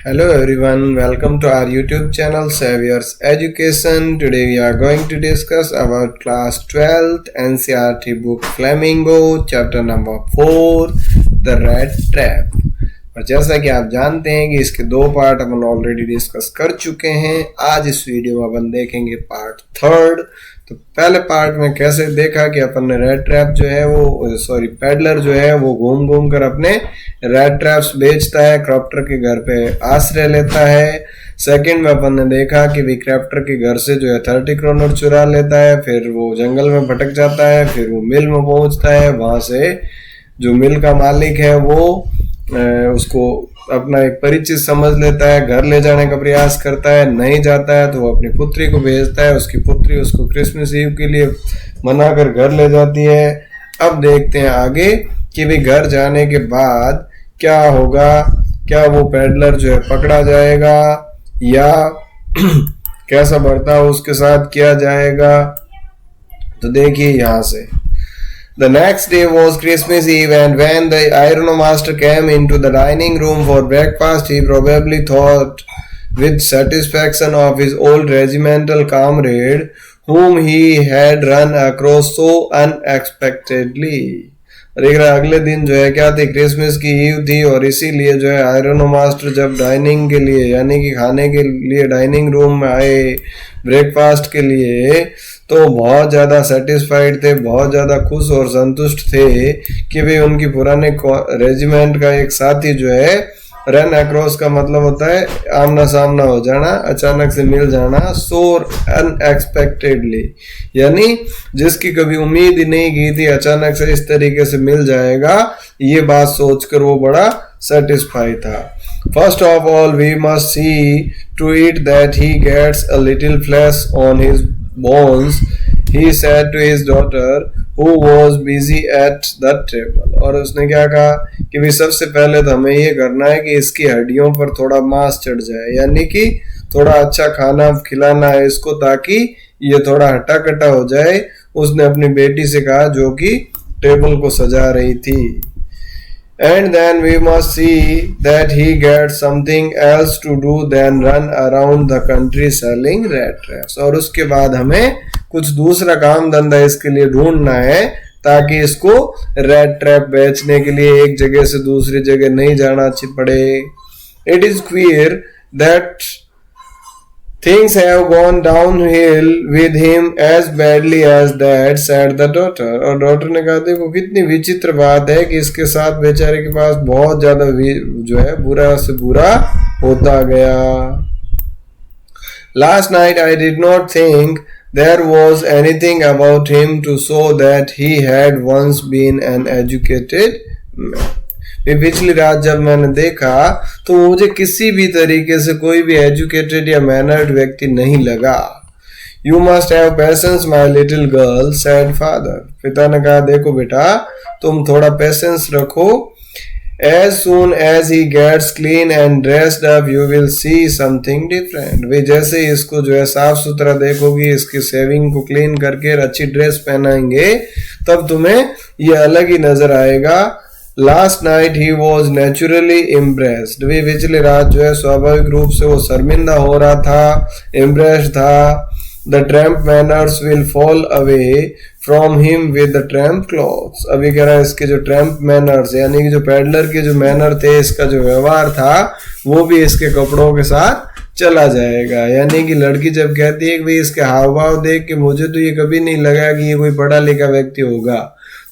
Hello everyone, welcome to our YouTube channel Saviors Education. Today we are going to discuss about class 12th NCERT book Flamingo, chapter number 4, The Rat Trap. और जैसा कि आप जानते हैं कि इसके दो पार्ट अपन ऑलरेडी डिस्कस कर चुके हैं। आज इस वीडियो में अपन देखेंगे पार्ट 3। तो पहले पार्ट में कैसे देखा कि अपन ने रेड ट्रैप जो है वो पेडलर जो है वो घूम घूम कर अपने रेड ट्रैप्स बेचता है, क्रॉप्टर के घर पे आश्रय लेता है। सेकंड में अपन ने देखा कि भी क्रॉप्टर के घर से जो है 30 करोड़ चुरा लेता है, फिर वो जंगल में भटक जाता है, फिर वो मिल में पहुंचता है। वहां से जो मिल का मालिक है वो उसको अपना एक परिचित समझ लेता है, घर ले जाने का प्रयास करता है, नहीं जाता है तो वो अपनी पुत्री को भेजता है। उसकी पुत्री उसको क्रिसमस ईव के लिए मनाकर घर ले जाती है। अब देखते हैं आगे कि भी घर जाने के बाद क्या होगा, क्या वो पेडलर जो है पकड़ा जाएगा या कैसा बर्ताव उसके साथ किया जाएगा। तो देखिए यहाँ से The next day was Christmas Eve, and when the ironomaster came into the dining room for breakfast, he probably thought with satisfaction of his old regimental comrade, whom he had run across so unexpectedly. और एक अगले दिन जो है क्या थी, Christmas की ewe थी, और इसीलिए जो है आयरोनोमास्टर जब डाइनिंग के लिए यानी कि खाने के लिए डाइनिंग रूम में आए ब्रेकफास्ट के लिए, तो बहुत ज़्यादा सेटिस्फाइड थे, बहुत ज़्यादा खुश और संतुष्ट थे कि भाई उनकी पुराने रेजिमेंट का एक साथी जो है, रन अक्रॉस का मतलब होता है आमना सामना हो जाना, अचानक से मिल जाना, सो अनएक्सपेक्टेडली यानी जिसकी कभी उम्मीद ही नहीं की थी अचानक से इस तरीके से मिल जाएगा, ये बात सोचकर वो बड़ा सेटिस्फाई था। First of all we must see to it that he gets a little flash on his bones, he said to his daughter who was busy at the table। और उसने क्या कहा कि भी सबसे पहले तो हमें ये करना है कि इसकी हड्डियों पर थोड़ा मांस चढ़ जाए, यानी कि थोड़ा अच्छा खाना खिलाना है इसको ताकि ये थोड़ा हट्टा कट्टा हो जाए। उसने अपनी बेटी से कहा जो कि टेबल को सजा रही थी। And then we must see that he gets something else to do than run around the country selling rat traps। और उसके बाद हमें कुछ दूसरा काम धंधा इसके लिए ढूंढना है ताकि इसको रेड ट्रैप बेचने के लिए एक जगह से दूसरी जगह नहीं जाना पड़े। It is clear that things have gone downhill with him as badly as that, said the daughter। और डॉटर ने कहा देखो कितनी विचित्र बात है कि इसके साथ बेचारे के पास बहुत ज्यादा जो है बुरा से बुरा होता गया। Last night I did not think there was anything about him to show that he had once been an educated man। पिछली रात जब मैंने देखा तो मुझे किसी भी तरीके से कोई भी एजुकेटेड या मैनर्ड व्यक्ति नहीं लगा। You must have patience my little girl, said father. पिता ने कहा देखो बेटा तुम थोड़ा पेशेंस रखो। As soon as he gets clean and dressed up you will see something different. वे जैसे ही इसको जो है साफ सुथरा देखोगी, इसकी सेविंग को क्लीन करके अच्छी ड्रेस पहनाएंगे, तब तुम्हें ये अलग ही नजर आएगा। Last night he was naturally impressed. वे पिछली रात जो है स्वाभाविक रूप से वो शर्मिंदा हो रहा था, इम्प्रेस्ड था। The tramp manners will fall away from him with the tramp clothes. अभी कह रहा है इसके जो ट्रैम्प मैनर्स यानी कि जो पैडलर के जो मैनर थे, इसका जो व्यवहार था वो भी इसके कपड़ों के साथ चला जाएगा। यानी कि लड़की जब कहती है कि भाई इसके हाव भाव देख के मुझे तो ये कभी नहीं लगा कि ये कोई पढ़ा लिखा व्यक्ति होगा,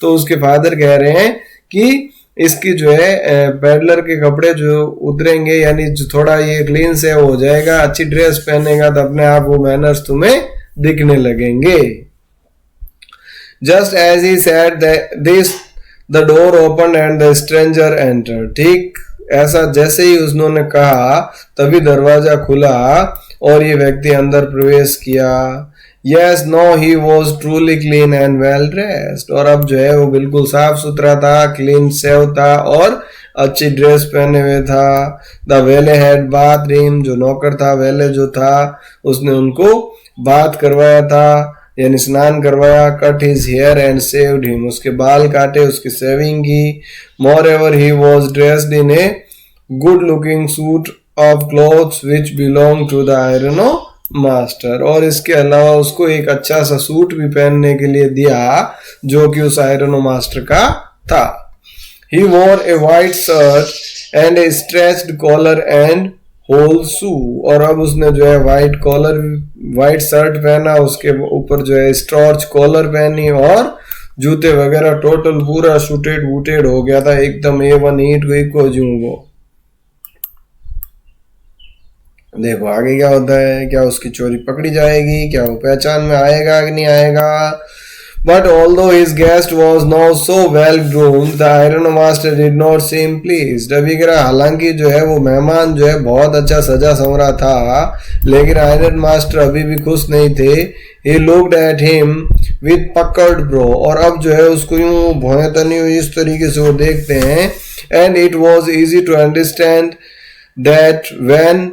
तो उसके फादर कह रहे हैं कि इसकी जो है पैडलर के कपड़े जो उतरेंगे, यानी जो थोड़ा ये क्लीन से हो जाएगा, अच्छी ड्रेस पहनेगा तो अपने आप वो मैनर्स तुम्हें दिखने लगेंगे। Just as he said this the door open and the stranger enter. ठीक ऐसा जैसे ही उन्होंने कहा तभी दरवाजा खुला और ये व्यक्ति अंदर प्रवेश किया। Yes, no, he was truly clean and well dressed। और अब जो है वो बिल्कुल साफ सुथरा था, क्लीन सेव था और अच्छी ड्रेस पहने हुए था। द वेले हैड बाथ हिम। जो नौकर था, वेले जो था, उसने उनको बात करवाया था यानी स्नान करवाया। Cut his hair and shaved him. उसके बाल काटे, उसकी सेविंग की। Moreover he was dressed in a good looking suit of clothes which belong to the iron master, और इसके अलावा उसको एक अच्छा सा सूट भी पहनने के लिए दिया जो कि उस आयरन मास्टर का था. He wore a white shirt and a stretched collar and whole shoe, और अब उसने जो है व्हाइट शर्ट पहना, उसके ऊपर जो है स्ट्रॉच कॉलर पहनी और जूते वगैरह, टोटल पूरा शूटेड वूटेड हो गया था एकदम A1 ईट गई को जू. वो देखो आगे क्या होता है, क्या उसकी चोरी पकड़ी जाएगी, क्या वो पहचान में आएगा कि नहीं आएगा. But although his guest was now so well groomed, the iron master did not seem pleased. अभी कह रहा हालांकि जो है वो मेहमान जो है बहुत अच्छा सजा संवरा था, लेकिन आयरन मास्टर अभी भी खुश नहीं थे. He looked at him with puckered brow, और अब जो है उसको यूं भौहें तनी हुई इस तरीके से वो देखते हैं. And it was easy to understand that when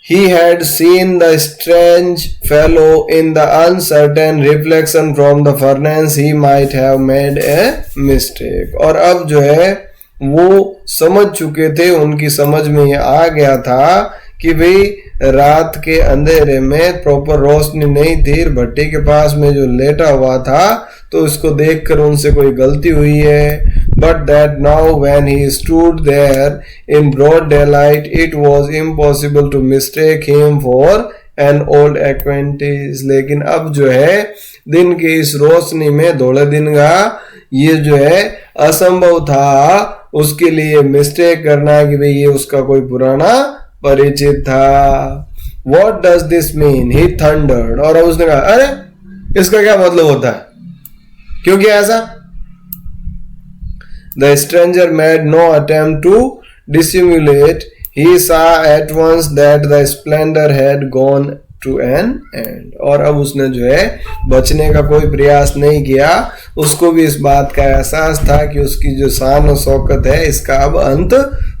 he had seen the strange fellow in the uncertain reflection from the furnace, he might have made a mistake. और अब जो है वो समझ चुके थे, उनकी समझ में ये आ गया था कि भाई रात के अंधेरे में प्रॉपर रोशनी नहीं थी, भट्टी के पास में जो लेटा हुआ था, तो इसको देखकर उनसे कोई गलती हुई है. But that now when he stood there in broad daylight, it was impossible to mistake him for an old acquaintance. लेकिन अब जो है दिन की इस रोशनी में, धोले दिन का, ये जो है असंभव था उसके लिए मिस्टेक करना कि भाई ये उसका कोई पुराना परिचित था. What does this mean? He thundered. और उसने कहा अरे इसका क्या मतलब होता है, क्यों किया ऐसा. The stranger made no attempt to dissimulate. He saw at once that the splendor had gone to an end. और अब उसने जो है बचने का कोई प्रयास नहीं किया, उसको भी इस बात का एहसास था कि उसकी जो शान और शौकत है इसका अब अंत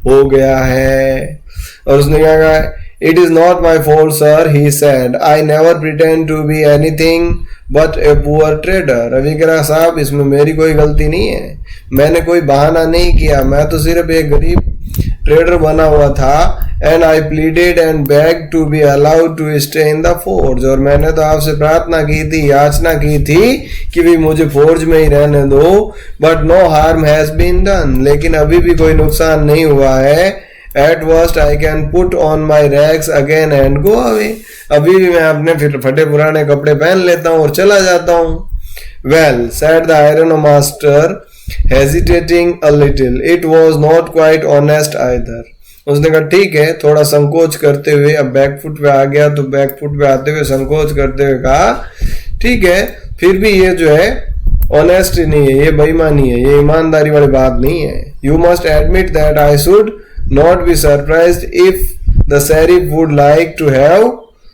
हो गया है. और उसने क्या कहा, It is not my fault, sir, he said. I never pretend to be anything but a poor trader. रविकरा साहब, इसमें मेरी कोई गलती नहीं है, मैंने कोई बहाना नहीं किया, मैं तो सिर्फ एक गरीब ट्रेडर बना हुआ था. And I pleaded and begged to be allowed to stay in the forge. और मैंने तो आपसे प्रार्थना की थी, याचना की थी कि भी मुझे फोर्ज में ही रहने दो. But no harm has been done. लेकिन अभी भी कोई नुकसान नहीं हुआ है. At worst I can put on my rags again and go away. अभी भी मैं अपने फटे पुराने कपड़े पहन लेता हूँ और चला जाता हूँ. Well, said the iron master, hesitating a little. It was not quite honest either. उसने कहा ठीक है, थोड़ा संकोच करते हुए, अब बैकफुट पे आ गया तो बैकफुट पे आते हुए संकोच करते हुए कहा ठीक है, फिर भी ये जो है ऑनेस्ट नहीं है, ये बेईमानी है, ये ईमानदारी वाली बात नहीं है. You must admit that I should not be surprised if the sheriff would like to have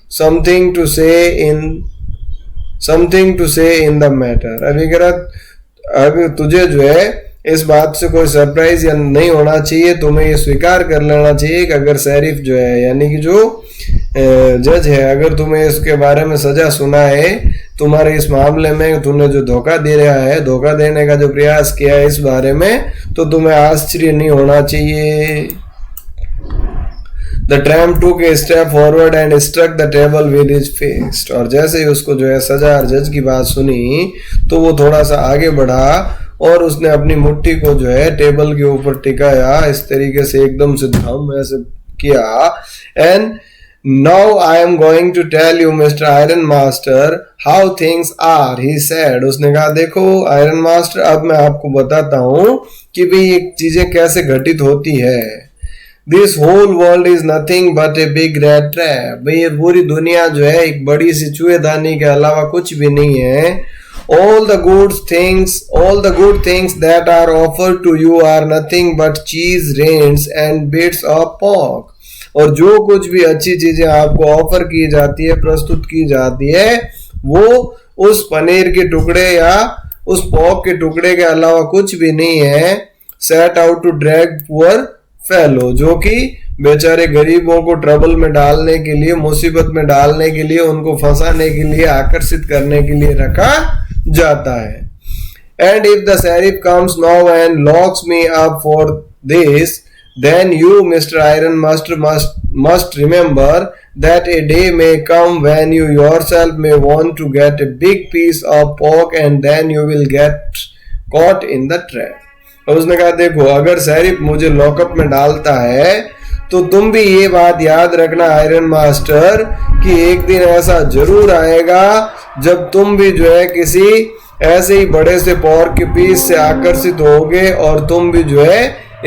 something to say in the matter. अभी कह रहा अभी तुझे जो है इस बात से कोई सरप्राइज या नहीं होना चाहिए, तुम्हें ये स्वीकार कर लेना चाहिए कि अगर शरीफ जो है यानी कि जो जज है, अगर तुम्हें इसके बारे में सजा सुनाए तुम्हारे इस मामले में, तूने जो धोखा दे रहा है, धोखा देने का जो प्रयास किया है इस बारे में, तो तुम्हें आश्चर्य नहीं होना चाहिए. The tramp took a step forward and struck the table with his fist. और जैसे ही उसको जो है सजा और जज की बात सुनी तो वो थोड़ा सा आगे बढ़ा और उसने अपनी मुट्ठी को जो है टेबल के ऊपर टिकाया, इस तरीके से एकदम से धम ऐसे किया. And now I am going to tell you, Mr. Iron Master, how things are, he said. उसने कहा देखो आयरन मास्टर, अब मैं आपको बताता हूँ कि भाई ये चीजें कैसे घटित होती है. This whole world is nothing but a big rat trap. भाई ये पूरी दुनिया जो है एक बड़ी सी चूहेदानी के अलावा कुछ भी नहीं है. All the good things that are offered to you are nothing but cheese, rains and bits of pork. और जो कुछ भी अच्छी चीजें आपको ऑफर की जाती है, प्रस्तुत की जाती है, वो उस पनीर के टुकड़े या उस पोर्क के टुकड़े के अलावा कुछ भी नहीं है. Set out to drag poor fellow, जो कि बेचारे गरीबों को ट्रबल में डालने के लिए, मुसीबत में डालने के लिए, उनको फंसाने के लिए, आकर्षित करने के लिए रखा जाता है. And if the sheriff comes now and locks me up for this, then you, Mr. Iron Master, must remember that a day may come when you yourself may want to get a big piece of pork and then you will get caught in the trap. और उसने कहा देखो अगर शरीफ मुझे lockup में डालता है तो तुम भी ये बात याद रखना आयरन मास्टर कि एक दिन ऐसा जरूर आएगा जब तुम भी जो है किसी ऐसे ही बड़े से पोर्क के पीस से आकर्षित होगे और तुम भी जो है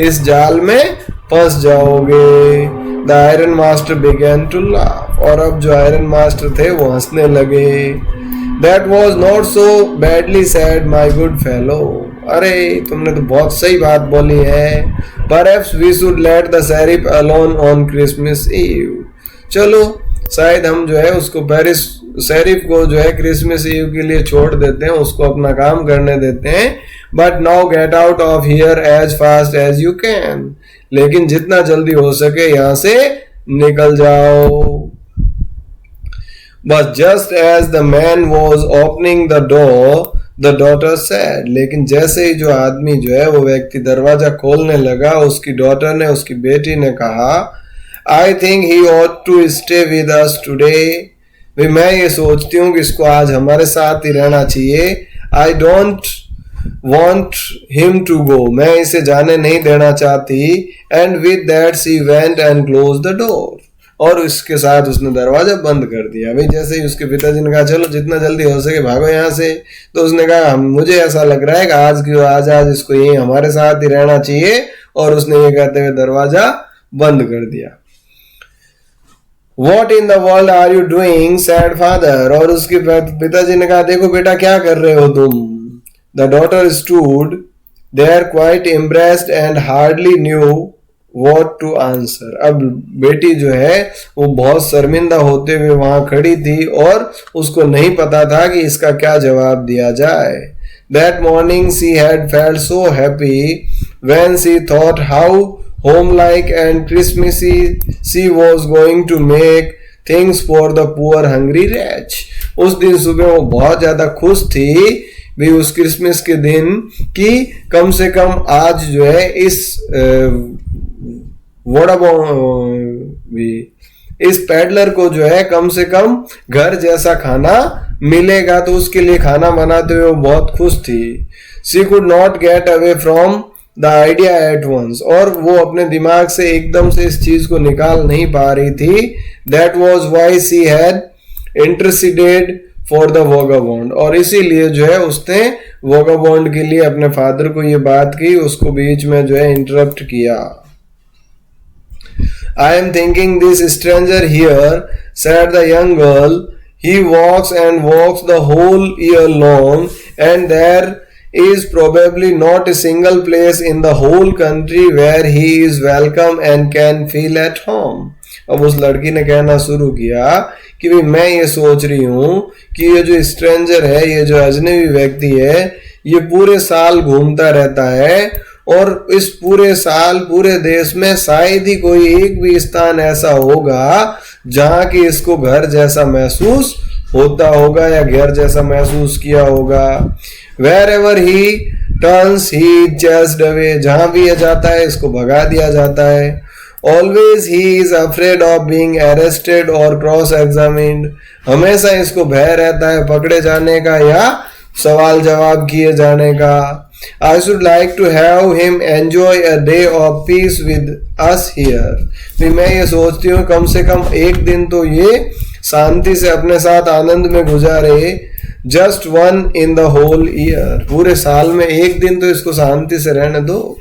इस जाल में फंस जाओगे. The iron master began to laugh. और अब जो आयरन मास्टर थे वो हंसने लगे. That was not so badly said my good fellow. अरे तुमने तो बहुत सही बात बोली है. Perhaps we should let the sheriff alone on Christmas Eve. चलो शायद हम जो है उसको शेरिफ को जो है क्रिसमस ईव के लिए छोड़ देते हैं, उसको अपना काम करने देते हैं. But now get out of here as fast as you can. लेकिन जितना जल्दी हो सके यहां से निकल जाओ. But just as the man was opening the door the daughter said. लेकिन जैसे ही जो आदमी जो है वो व्यक्ति दरवाजा खोलने लगा उसकी डॉटर ने, उसकी बेटी ने कहा I think he ought to stay with us today. मैं ये सोचती हूँ कि इसको आज हमारे साथ ही रहना चाहिए. I don't want him to go. मैं इसे जाने नहीं देना चाहती. And with that she went and close the door. और इसके साथ उसने दरवाजा बंद कर दिया. भाई जैसे ही उसके पिताजी ने कहा चलो जितना जल्दी हो सके भागो यहाँ से, तो उसने कहा मुझे ऐसा लग रहा है कि आज इसको यही हमारे साथ ही रहना चाहिए. और उसने ये कहते हुए दरवाजा बंद कर दिया. What in the world are you doing, said father? और उसके पिताजी ने कहा देखो बेटा क्या कर रहे हो तुम. The daughter stood there quite embarrassed and hardly knew what to answer. अब बेटी जो है वो बहुत शर्मिंदा होते हुए वहां खड़ी थी और उसको नहीं पता था कि इसका क्या जवाब दिया जाए. That morning she had felt so happy when she thought how homelike and Christmassy she was going to make things for the poor hungry wretch. उस दिन सुबह वो बहुत ज्यादा खुश थी भी उस क्रिसमस के दिन कि कम से कम आज जो है इस पैडलर को जो है कम से कम घर जैसा खाना मिलेगा. तो उसके लिए खाना बनाते हुए वो बहुत खुश थी. She could not get away from the idea at once. और वो अपने दिमाग से एकदम से इस चीज को निकाल नहीं पा रही थी. That was why she had interceded for the vagabond. और इसीलिए जो है उसने वॉगाबॉन्ड के लिए अपने फादर को ये बात की, उसको बीच में जो है इंटरप्ट किया. I am thinking this stranger here, said the young girl. He walks and walks the whole year long and there is probably not a single place in the whole country where he is welcome and can feel at home. अब उस लड़की ने कहना शुरू किया कि भाई मैं ये सोच रही हूँ कि ये जो स्ट्रेंजर है, ये जो अजनबी व्यक्ति है, ये पूरे साल घूमता रहता है और इस पूरे साल पूरे देश में शायद ही कोई एक भी स्थान ऐसा होगा जहाँ की इसको घर जैसा महसूस होता होगा या घर जैसा महसूस किया होगा. Wherever he turns, he is chased away. जहां भी ये जाता है इसको भगा दिया जाता है. Always he is afraid of being arrested or cross-examined. हमेशा इसको भय रहता है पकड़े जाने का या सवाल जवाब किए जाने का. I should like to have him enjoy a day of peace with us here. भी मैं ये सोचती हूँ कम से कम एक दिन तो ये शांति से अपने साथ आनंद में गुजारे. Just one in the whole year. पूरे साल में एक दिन तो इसको शांति से रहने दो.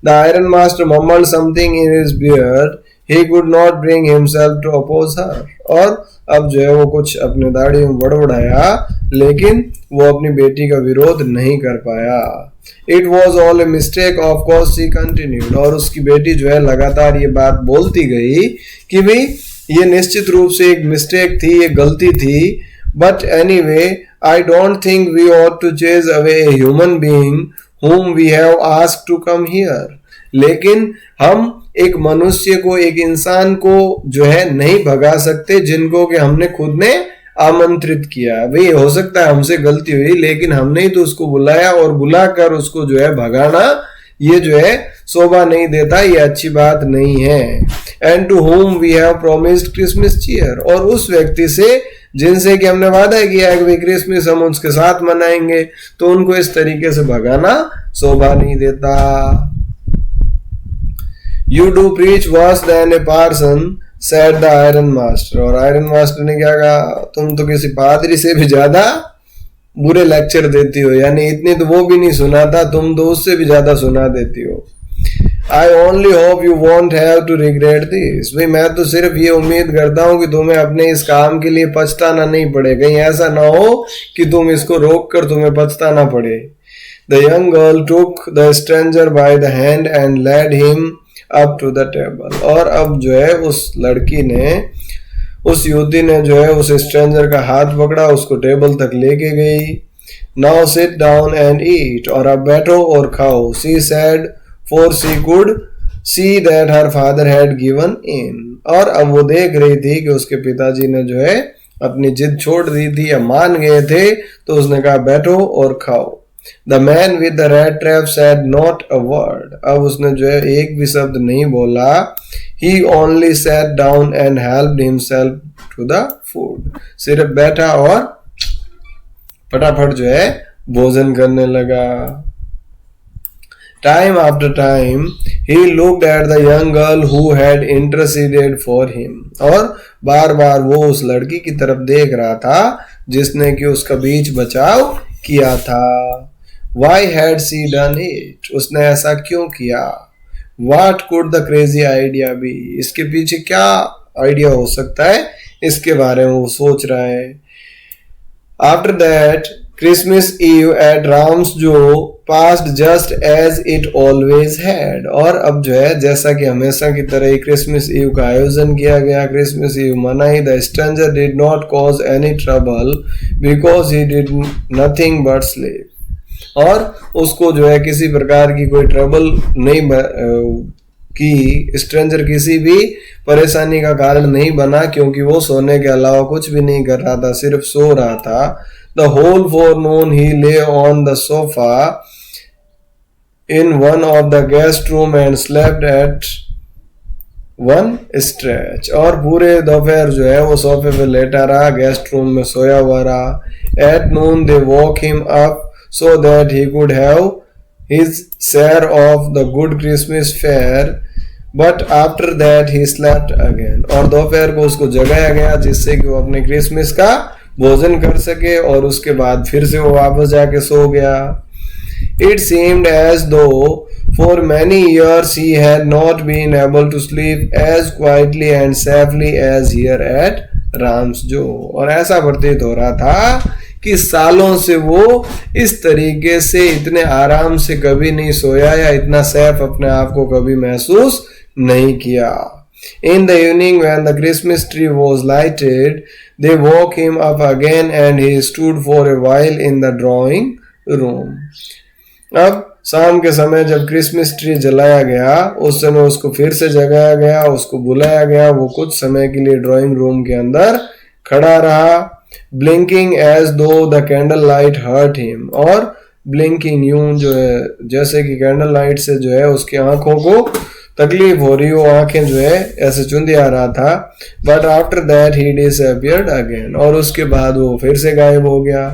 The iron master mumbled something in his beard. He could not bring himself to oppose her. और अब जो है वो कुछ अपने दाढ़ी में बड़बड़ाया लेकिन वो अपनी बेटी का विरोध नहीं कर पाया. It was all a mistake of course she continued. और उसकी बेटी जो है लगातार ये बात बोलती गई कि भाई ये निश्चित रूप से एक मिस्टेक थी, ये गलती थी. But anyway, I don't think we ought to chase away a human being whom we have asked to come here. लेकिन हम एक मनुष्य को, एक इंसान को जो है नहीं भगा सकते जिनको कि हमने खुद ने आमंत्रित किया. भाई हो सकता है हमसे गलती हुई लेकिन हमने ही तो उसको बुलाया और बुलाकर उसको जो है भगाना ये जो है शोभा नहीं देता, ये अच्छी बात नहीं है। And to whom we have promised Christmas cheer, और उस व्यक्ति से जिनसे कि हमने वादा किया है कि भाई क्रिसमस हम उसके साथ मनाएंगे, तो उनको इस तरीके से भगाना शोभा नहीं देता। You do preach worse than a parson said the iron master, और आयरन मास्टर ने क्या कहा, तुम तो किसी पादरी से भी ज्यादा बुरे लेक्चर देती हो, यानी इतनी तो वो भी नहीं सुनाता, तुम तो उससे भी ज्यादा सुना देती हो। I only hope you won't have to regret this, भाई मैं तो सिर्फ ये उम्मीद करता हूं कि तुम्हें अपने इस काम के लिए पछताना नहीं पड़े, कहीं ऐसा ना हो कि तुम इसको रोक कर तुम्हें पछताना पड़े। The young girl took the stranger by the hand and led him up to the table, और अब जो है उस लड़की ने, उस युवती ने जो है उस स्ट्रेंजर का हाथ पकड़ा, उसको टेबल तक लेके गई। Now sit down and eat, और अब बैठो और खाओ, she said, for she could see that her father had given in, और अब वो देख रही थी कि उसके पिताजी ने जो है अपनी जिद छोड़ दी थी या मान गए थे, तो उसने कहा बैठो और खाओ। The man with the rat trap said not a word, अब उसने जो है एक भी शब्द नहीं बोला। He only sat down and helped himself to the food, सिर्फ बैठा और फटाफट जो है भोजन करने लगा। Time after time, he looked at the young girl who had interceded for him, और बार बार वो उस लड़की की तरफ देख रहा था जिसने कि उसका बीच बचाव किया था। Why had she done it? उसने ऐसा क्यों किया? What could the crazy idea be? इसके पीछे क्या आइडिया हो सकता है, इसके बारे में वो सोच रहा है। After that, Christmas Eve at Ramsjo passed just as it always had, और अब जो है जैसा कि हमेशा की तरह ही क्रिसमस ईव का आयोजन किया गया, क्रिसमस ईव मनाई। The stranger did not cause any trouble because he did nothing but sleep, और उसको जो है किसी प्रकार की कोई ट्रबल नहीं की, स्ट्रेंजर किसी भी परेशानी का कारण नहीं बना, क्योंकि वो सोने के अलावा कुछ भी नहीं कर रहा था, सिर्फ सो रहा था। The whole forenoon he lay on the sofa in one of the guest room and slept at one stretch, और पूरे दोपहर जो है वो सोफे पे लेटा रहा, गेस्ट रूम में सोया हुआ रहा। At noon they woke him up so that he could have his share of the good Christmas fare, but after that he slept again, और दोपहर को उसको जगाया गया जिससे कि वो अपने क्रिसमस का भोजन कर सके, और उसके बाद फिर से वो वापस जाके सो गया। It seemed as though for many years he had not been able to sleep as quietly and safely as here at Ramsjo, और ऐसा प्रतीत हो रहा था कि सालों से वो इस तरीके से इतने आराम से कभी नहीं सोया या इतना सेफ अपने आप को कभी महसूस नहीं किया। In the evening when the Christmas tree was lighted, they woke him up again and he stood for a while in the drawing room. अब शाम के समय जब क्रिसमस ट्री जलाया गया, उस समय उसको फिर से जगाया गया, उसको बुलाया गया, वो कुछ समय के लिए ड्राइंग रूम के अंदर खड़ा रहा। Blinking as though the candle light hurt him, और ब्लिंकिंग यूं जो है जैसे कि कैंडल लाइट से जो है उसकी आंखों को तकलीफ हो रही हो, आंखें जो है ऐसे चुंदिया रहा था। But after that he disappeared again, और उसके बाद वो फिर से गायब हो गया।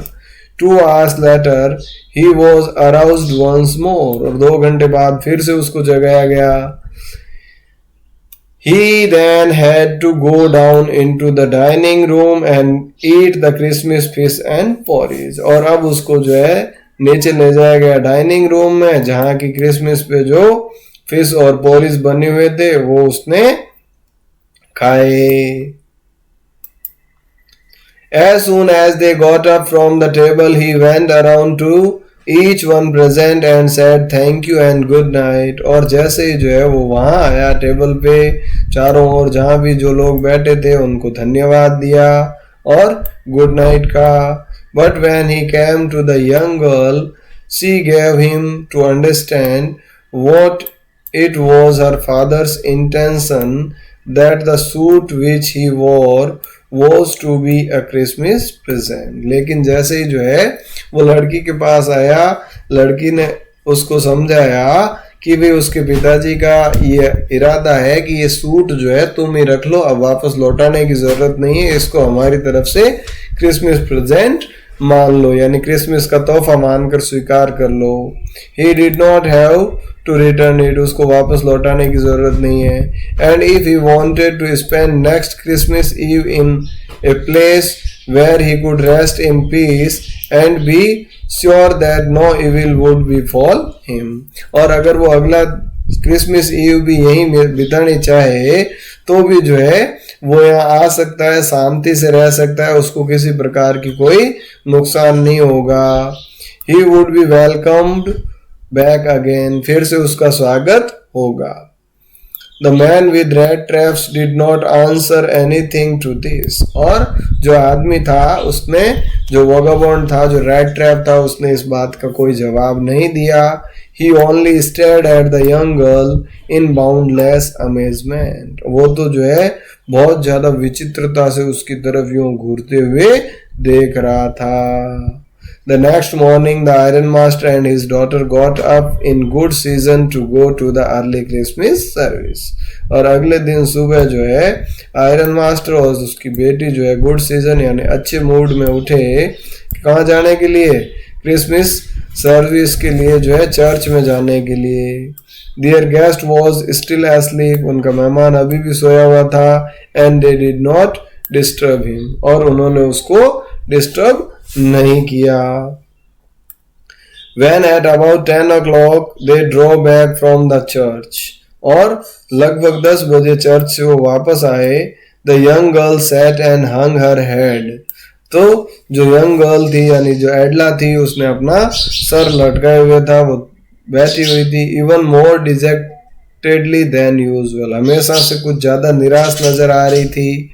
2 hours later he was aroused once more, और 2 घंटे बाद फिर से उसको जगाया गया। He then had to go down into the dining room and eat the Christmas fish and porridge, और अब उसको जो है नीचे ले जाया गया डाइनिंग रूम में, जहाँ की क्रिसमस पे जो फिश और पोरिज बने हुए थे वो उसने खाए। As soon as they got up from the table, he went around to each one present and said thank you and good night, और जैसे ही जो है वो वहां आया टेबल पे, चारों ओर जहां भी जो लोग बैठे थे उनको धन्यवाद दिया और गुड नाइट कहा। But when he came to the young girl, she gave him to understand what it was her father's intention that the suit which he wore was to be a Christmas present. लेकिन जैसे ही जो है वो लड़की के पास आया, लड़की ने उसको समझाया कि भी उसके पिताजी का ये इरादा है कि ये सूट जो है तुम ही रख लो, अब वापस लौटाने की जरूरत नहीं है, इसको हमारी तरफ से क्रिसमस प्रेजेंट मान लो, यानी क्रिसमस का तोहफा मानकर स्वीकार कर लो। He did not have to return it, उसको वापस लौटाने की जरूरत नहीं है। And if he wanted to spend next Christmas Eve in a place where he could rest in peace and be sure that no evil would befall him, और अगर वो अगला क्रिसमस ईव भी यहीं बितानी चाहे तो भी जो है वो यहाँ आ सकता है, शांति से रह सकता है, उसको किसी प्रकार की कोई नुकसान नहीं होगा। He would be welcomed back again, फिर से उसका स्वागत होगा। The man with red traps did not answer anything to this, और जो आदमी था उसने, जो वॉगाबॉन्ड था, जो रेड ट्रैप था, उसने इस बात का कोई जवाब नहीं दिया। He only stared at the young girl in boundless amazement, वो तो जो है बहुत ज्यादा विचित्रता से उसकी तरफ यूं घूरते हुए देख रहा था। The next morning, the iron master and his daughter got up in good season to go to the early Christmas service. और अगले दिन सुबह जो है आयरन मास्टर और उसकी बेटी जो है गुड सीजन यानी अच्छे मूड में उठे, कहाँ जाने के लिए? क्रिसमस सर्विस के लिए, जो है चर्च में जाने के लिए। Their guest was still asleep, उनका मेहमान अभी भी सोया हुआ था। And they did not disturb him, और उन्होंने उसको डिस्टर्ब नहीं किया। When at about 10 o'clock they drove back from the church, और लगभग 10 बजे चर्च से वो वापस आए। The young girl sat and hung her head, तो जो यंग गर्ल थी यानी जो एडला थी उसने अपना सर लटकाए हुए था, वो बैठी हुई थी। Even more dejectedly than usual, हमेशा से कुछ ज्यादा निराश नजर आ रही थी।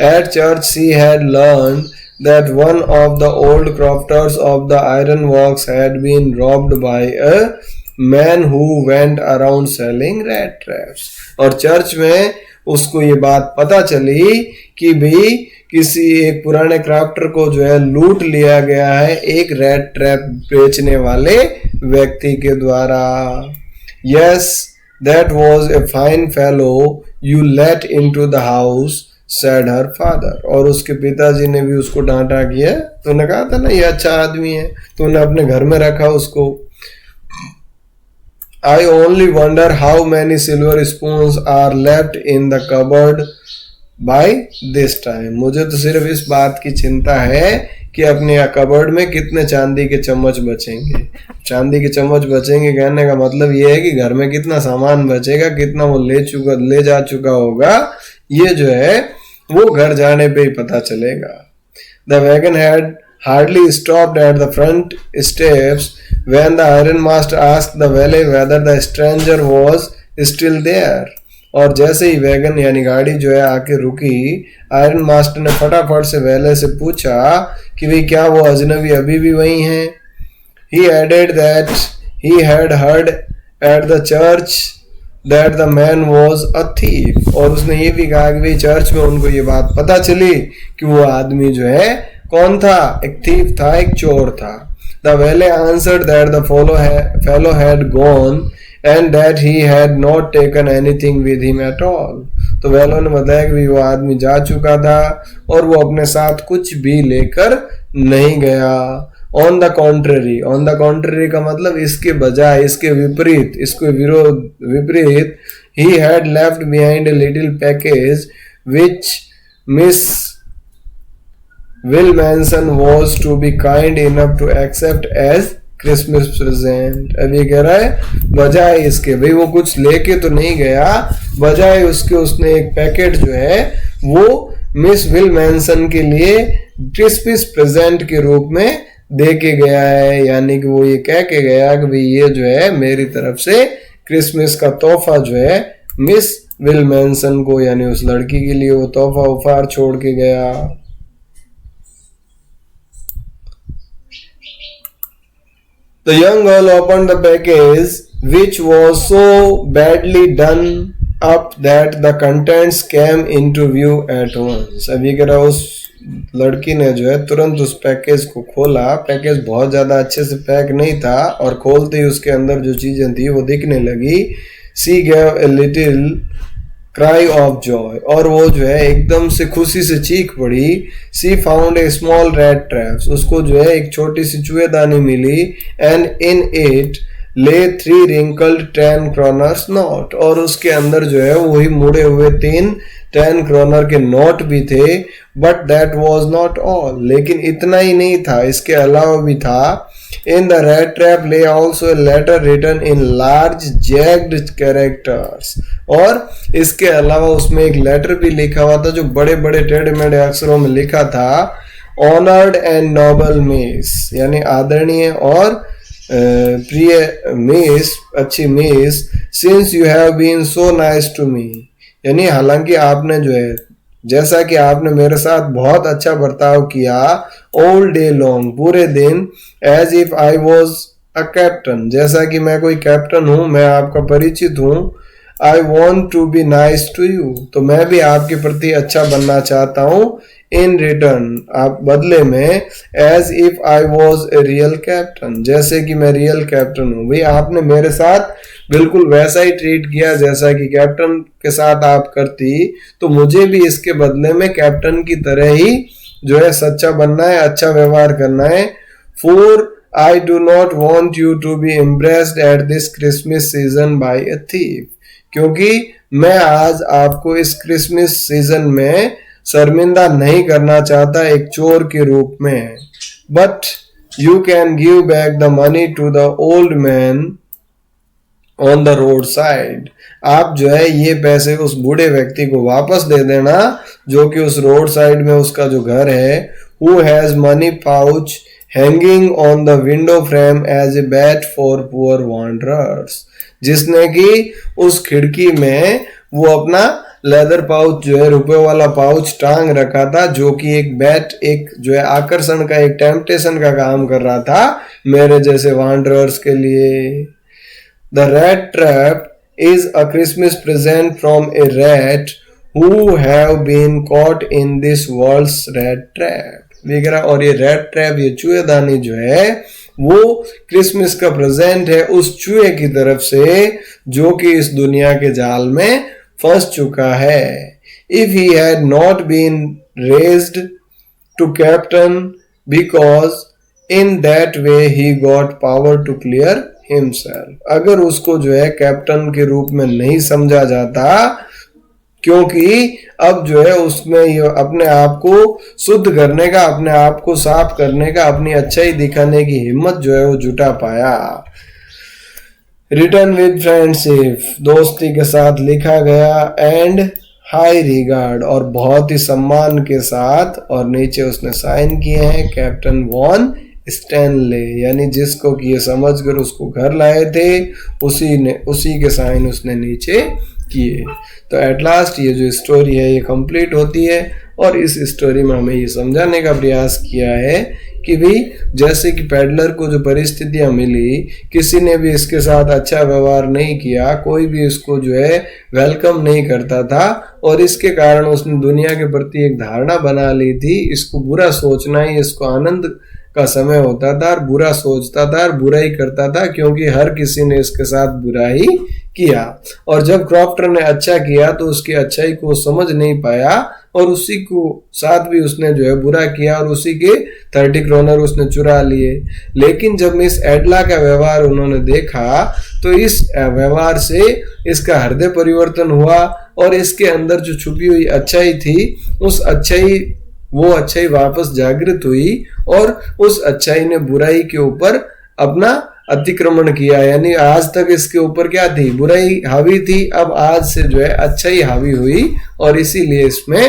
At church she had learned that one of the old crofters of the iron works had been robbed by a man who went around selling rat traps, और church में उसको ये बात पता चली कि भाई किसी एक पुराने क्राफ्टर को जो है लूट लिया गया है एक रेड ट्रैप बेचने वाले व्यक्ति के द्वारा। Yes, that was a fine fellow you let into the house, said her father, और उसके पिताजी ने भी उसको डांटा किया। तूने कहा था ना ये अच्छा आदमी है, तूने अपने घर में रखा उसको। I only wonder how many silver spoons are left in the cupboard by this time, मुझे तो सिर्फ इस बात की चिंता है कि अपने कबर्ड में कितने चांदी के चम्मच बचेंगे। चांदी के चम्मच बचेंगे कहने का मतलब ये है कि घर में कितना सामान बचेगा, कितना वो ले जा चुका होगा, ये जो है वो घर जाने पे ही पता चलेगा। The wagon had hardly stopped at the front steps when the iron master asked the valet whether the stranger was still there, और जैसे ही वैगन यानी गाड़ी जो है आके रुकी, आयरन मास्टर ने फटाफट से वेले से पूछा कि भाई क्या वो अजनबी अभी भी वही हैं। He added that he had heard at the church that the man was a thief, और उसने ये भी कहा कि भाई चर्च में उनको ये बात पता चली कि वो आदमी जो है कौन था, एक थीफ था, एक चोर था। The valet answered that the fellow had gone and that he had not taken anything with him at all, तो वेलो ने बताया कि वो आदमी जा चुका था और वो अपने साथ कुछ भी लेकर नहीं गया। ऑन द कॉन्ट्ररी का मतलब इसके बजाय, इसके विपरीत, इसके विपरीत, he had left behind a little package which Miss Wilmanson was to be kind enough to accept as Christmas present. अब ये कह रहा है बजाय इसके, भाई वो कुछ लेके तो नहीं गया, बजाय उसके उसने एक पैकेट जो है वो मिस विल मैनसन के लिए क्रिसमस प्रेजेंट के रूप में दे के गया है, यानी कि वो ये कह के गया कि भाई ये जो है मेरी तरफ से क्रिसमस का तोहफा जो है मिस विल मैनसन को, यानी उस लड़की के लिए वो तोहफा उपहार छोड़ के गया। The young girl opened the package, which was so badly done up that the contents came into view at once. अब ये कह रहा उस लड़की ने जो है तुरंत उस पैकेज को खोला। पैकेज बहुत ज़्यादा अच्छे से पैक नहीं था और खोलते ही उसके अंदर जो चीज़ें थी वो दिखने लगी। She gave a little cry of joy, और वो जो है एकदम से खुशी से चीख पड़ी। She found a small rat traps, उसको जो है एक छोटी सी चूहेदानी मिली। एंड इन इट ले 3 रिंकल्ड 10 क्रोनर्स नोट, और उसके अंदर जो है वही मुड़े हुए 3 10 क्रोनर के नोट भी थे। But that was not all, लेकिन इतना ही नहीं था, इसके अलावा भी था। In the rat trap lay also a letter written in large jagged characters, और इसके अलावा उसमें एक लेटर भी लिखा हुआ था जो बड़े बड़े टेढ़े मेढ़े अक्षरों में लिखा था। Honored and noble miss, यानी आदरणीय और प्रिय मिस, अच्छी miss, since you have been so nice to me, यानी हालांकि आपने जो है, जैसा कि आपने मेरे साथ बहुत अच्छा बर्ताव किया। ऑल डे लॉन्ग, पूरे दिन। As if I was a captain, जैसा कि मैं कोई कैप्टन हूं, मैं आपका परिचित हूं। I want to be nice to you, तो मैं भी आपके प्रति अच्छा बनना चाहता हूं। इन रिटर्न, आप बदले में। As if I was a real captain, जैसे कि मैं रियल कैप्टन हूं। भाई आपने मेरे साथ बिल्कुल वैसा ही ट्रीट किया जैसा कि कैप्टन के साथ आप करती, तो मुझे भी इसके बदले में कैप्टन की तरह ही जो है सच्चा बनना है, अच्छा व्यवहार करना है। For I do not want you to be impressed at this Christmas season by a thief, क्योंकि मैं आज आपको इस क्रिसमस सीजन में शर्मिंदा नहीं करना चाहता एक चोर के रूप में। But you can give back the money to the old man on the road side, आप जो है ये पैसे उस बूढ़े व्यक्ति को वापस दे देना जो कि उस रोड साइड में उसका जो घर है। Who has money pouch hanging on the window frame as a bait for poor wanderers, जिसने कि उस खिड़की में वो अपना लेदर पाउच जो है, रुपए वाला पाउच टांग रखा था, जो कि एक बैट, एक जो है आकर्षण का, एक टेम्पटेशन का काम कर रहा था मेरे जैसे वांडरर्स के लिए। The rat trap is a Christmas present from a rat who have been caught in this world's rat trap वगैरह। और ये रैट ट्रैप, ये चूहेदानी जो है वो क्रिसमस का प्रेजेंट है उस चूहे की तरफ से जो कि इस दुनिया के जाल में फंस चुका है। If he had not been raised to captain, because in that way he got power to clear himself, अगर उसको जो है कैप्टन के रूप में नहीं समझा जाता, क्योंकि अब जो है उसमें ये अपने आप को शुद्ध करने का, अपने आप को साफ करने का, अपनी अच्छाई दिखाने की हिम्मत जो है वो जुटा पाया। रिटर्न विद फ्रेंडशिप, दोस्ती के साथ लिखा गया। एंड हाई रिगार्ड, और बहुत ही सम्मान के साथ, और नीचे उसने साइन किए हैं कैप्टन वॉन स्टैनले, यानी जिसको कि ये समझकर उसको घर लाए थे उसी के साइन उसने नीचे किए। तो एट लास्ट ये जो स्टोरी है ये कंप्लीट होती है, और इस स्टोरी में हमें ये समझाने का प्रयास किया है कि भाई जैसे कि पैडलर को जो परिस्थितियां मिली, किसी ने भी इसके साथ अच्छा व्यवहार नहीं किया, कोई भी इसको जो है वेलकम नहीं करता था, और इसके कारण उसने दुनिया के प्रति एक धारणा बना ली थी, इसको बुरा सोचना ही इसको आनंद का समय होता था, और बुरा सोचता था और बुराई करता था, क्योंकि हर किसी ने इसके साथ बुराई किया। और जब क्रॉफ्टर ने अच्छा किया तो उसकी अच्छाई को समझ नहीं पाया, और उसी को साथ भी उसने जो है बुरा किया, और उसी के 30 क्रोनर उसने चुरा लिए। लेकिन जब मिस एडला का व्यवहार उन्होंने देखा तो इस व्यवहार से इसका हृदय परिवर्तन हुआ, और इसके अंदर जो छुपी हुई अच्छाई थी, वो अच्छाई वापस जागृत हुई, और उस अच्छाई ने बुराई के ऊपर अपना अतिक्रमण किया। यानी आज तक इसके ऊपर क्या थी, बुराई हावी थी, अब आज से जो है अच्छाई हावी हुई, और इसीलिए इसमें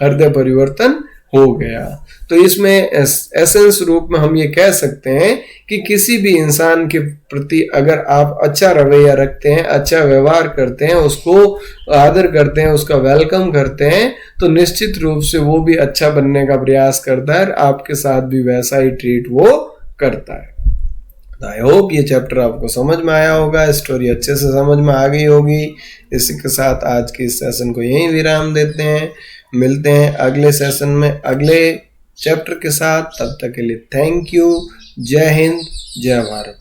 हृदय परिवर्तन हो गया। तो इसमें एसेंस रूप में हम ये कह सकते हैं कि किसी भी इंसान के प्रति अगर आप अच्छा रवैया रखते हैं, अच्छा व्यवहार करते हैं, उसको आदर करते हैं, उसका वेलकम करते हैं, तो निश्चित रूप से वो भी अच्छा बनने का प्रयास करता है, आपके साथ भी वैसा ही ट्रीट वो करता है। आई होप ये चैप्टर आपको समझ में आया होगा, स्टोरी अच्छे से समझ में आ गई होगी। इसी के साथ आज के इस सेशन को यहीं विराम देते हैं। मिलते हैं अगले सेशन में अगले चैप्टर के साथ। तब तक के लिए थैंक यू। जय हिंद, जय भारत।